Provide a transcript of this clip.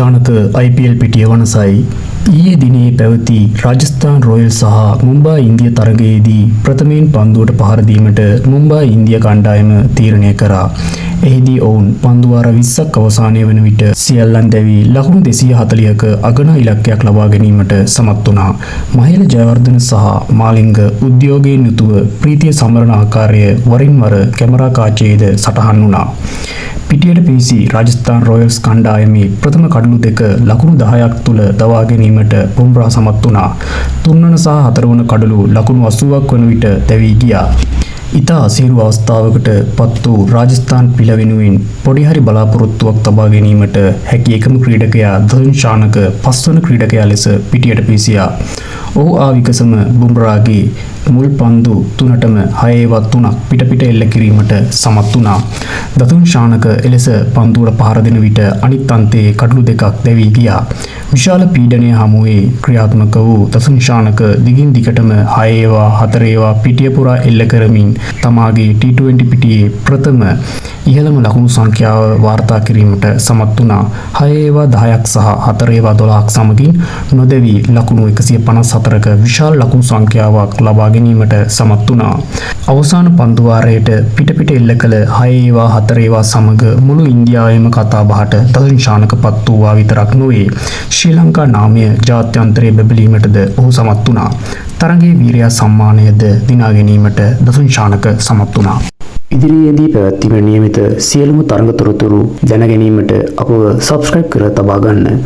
Shanaka IPL පිටිය වනසයි. ඊයේ දිනේ පැවති රාජස්ථාන් රොයල්ස් සහ මුම්බයි ඉන්දියා තරගයේදී ප්‍රථමයෙන් පන්දුවට පහර දීමට මුම්බයි ඉන්දියා කණ්ඩායම තීරණය කරා. එහිදී ඔවුන් පන්දු වාර 20ක් අවසානය වන විට සියල්ලන් දැවි ලකුණු 240ක අගනා ඉලක්කයක් ලබා ගැනීමට සමත් වුණා. මහේල ජයවර්ධන සහ මාලිංග උද්‍යෝගයෙන් යුතුව ප්‍රීතිය සමරන ආකාරය වරින් වර කැමරා කාචයේද සටහන් වුණා. පිටියට පිවිසි රාජස්ථාන් රොයල්ස් කණ්ඩායමේ ප්‍රථම කඩලු දෙක ලකුණු 10ක් තුල දවා ගැනීමට බුම්රා සමත් වුණා. තුන්වන සහ හතරවන කඩලු ලකුණු 80ක් වන විට දැවී ගියා. ඉතා අසීරු අවස්ථාවකට පත් වූ රාජස්ථාන් පිළ වෙනුවෙන් පොඩි හරි බලාපොරොත්තුවක් තබා ගැනීමට හැකි එකම ක්‍රීඩකයා දසුන් ශානක පස්වන ක්‍රීඩකයා ලෙස පිටියට පිවිසියා. ඔහු ආවිකසම බුම්රාගේ මුල් පන්දු තුනටම 6-3ක් පිට එල්ල කිරීමට සමත් වුණා. දසුන් ශානක එලෙස පන්දුවට පහර දෙන විට අනිත් අන්තයේ කඩලු දෙකක් දැවී ගියා. විශාල පීඩනය හමුවේ ක්‍රියාත්මක වූ දසුන් ශානක දිගින් දිගටම 6-4 පිටිය පුරා එල්ල කරමින් තමාගේ T20 පිටියේ ප්‍රථම ඉහළම ලකුණු සංඛ්‍යාව වාර්තා කිරීමට සමත් වුණා. 6-10ක් සහ 4-12ක් සමගින් නොදැවි ලකුණු 154ක විශාල ලකුණු සංඛ්‍යාවක් ලබා ගැනීමට සමත් වුණා. අවසාන පන්දු වාරයට පිට එල්ල කළ 6-4 සමග මුළු ඉන්දියාවේම කතා බහට දසුන් ශානක පත් වූවා විතරක් නොවේ. ශ්‍රී ලංකා නාමය ජාත්‍යන්තරයේ බැබලීමටද ඔහු සමත් වුණා. තරගයේ වීරයා සම්මානයද දිනා ගැනීමට දසුන් ශානක සමත් වුණා. ඉදිරියේදී පැවැත්වීමේ නියමිත සියලුම තරග තොරතුරු දැන ගැනීමට අපව සබ්ස්ක්‍රයිබ් කර තබා ගන්න.